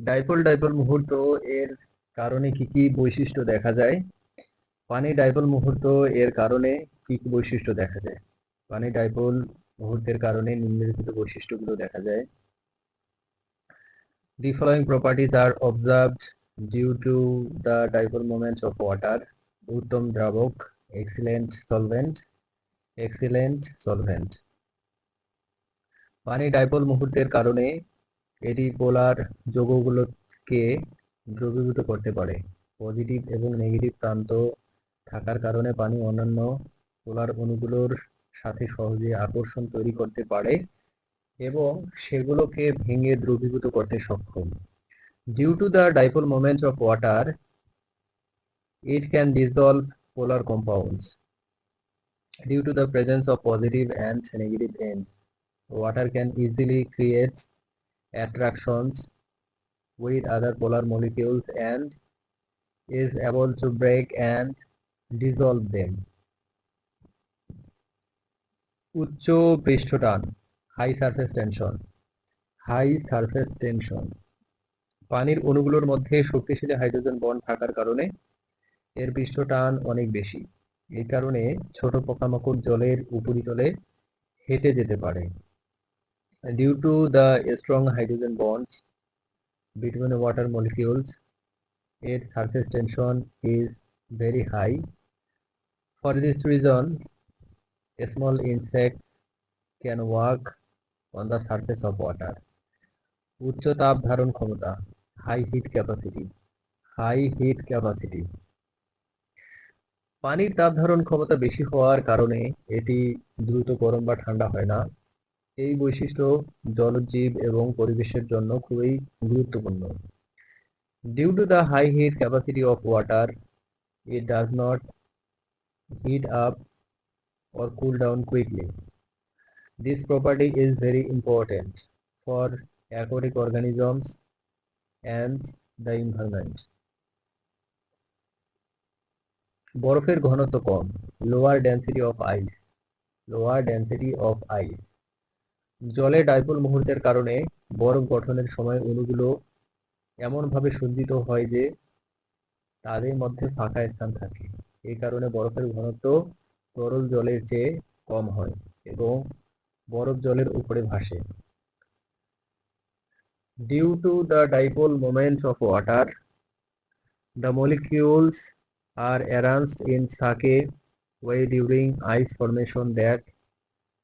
Dipole dipole মুহূর্ত এর কারণে কি কি বৈশিষ্ট্য দেখা যায়? পানি ডাইপোল মুহূর্ত এর কারণে কি কি বৈশিষ্ট্য দেখা যায়? পানি ডাইপোল মুহূর্তের কারণে নিম্নলিখিত বৈশিষ্ট্যগুলো দেখা যায়। The following properties are observed due to the dipole moments of water. উত্তম দ্রাবক, excellent solvent, excellent solvent. পানি ডাইপোল মুহূর্তের কারণে এটি পোলার যৌগগুলোকে দ্রবীভূত করতে পারে। পজিটিভ এবং নেগেটিভ প্রান্ত থাকার কারণে পানি অন্যান্য পোলার অণুগুলোর সাথে সহজে আকর্ষণ তৈরি করতে পারে এবং সেগুলোকে ভেঙে দ্রবীভূত করতে সক্ষম। Due to the dipole moment of water, it can dissolve polar compounds. Due to the presence of positive and negative ends, water can easily create attractions with other polar molecules and is able to break and dissolve them. উচ্চ পৃষ্ঠটান, high surface tension, high surface tension. পানির অণুগুলোর মধ্যে শক্তিশালী hydrogen bond থাকার কারণে এর পৃষ্ঠটান অনেক বেশি। এই কারণে ছোট পোকামাকড় জলের উপরিতলে হেঁটে যেতে পারে। Due to the strong hydrogen bonds between water molecules, its surface tension is very high. For this reason, small insects can walk on the surface of water. উচ্চ তাপ ধারণ ক্ষমতা, high heat capacity, high heat capacity. পানির তাপ ধারণ ক্ষমতা বেশি হওয়ার কারণে এটি দ্রুত গরম বা ঠান্ডা হয় না। এই বৈশিষ্ট্য জলজ জীব এবং পরিবেশের জন্য খুবই গুরুত্বপূর্ণ। Due to the high heat capacity of water, it does not heat up or cool down quickly. This property is very important for aquatic organisms and the environment. বরফের ঘনত্ব কম, lower density of ice, lower density of ice. জলে dipole মুহূর্তের কারণে বরফ গঠনের সময় অণুগুলো এমনভাবে সজ্জিত হয় যে তাদের মধ্যে ফাঁকা স্থান থাকে। এই কারণে বরফের ঘনত্ব তরল জলের চেয়ে কম হয় এবং বরফ জলের উপরে ভাসে। Due to the dipole moments of water, the molecules are arranged in such a way during ice formation that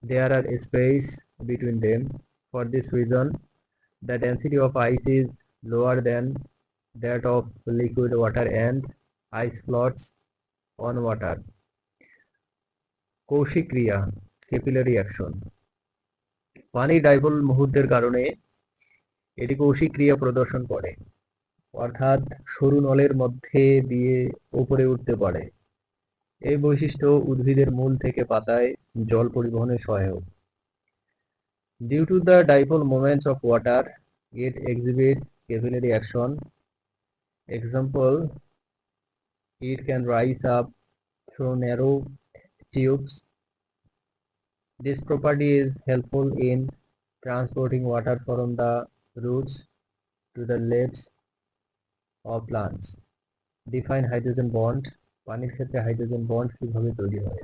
there are space between them. For this reason, the density of ice is lower than that of liquid water and ice floats on water. Kaushik ক্রিয়া, capillary action. পানি dipole মুহূর্তের কারণে এটি কৌশিক ক্রিয়া প্রদর্শন করে, অর্থাৎ সরু নলের মধ্যে দিয়ে উপরে উঠতে পারে। এই বৈশিষ্ট্য উদ্ভিদের মূল থেকে পাতায় জল পরিবহনে সহায়ক। Due to the dipole moments of water, it exhibits capillary action. Example, it can rise up through narrow tubes. This property is helpful in transporting water from the roots to the leaves of plants. Define hydrogen bond. পানির ক্ষেত্রে hydrogen bond কিভাবে তৈরি হয়?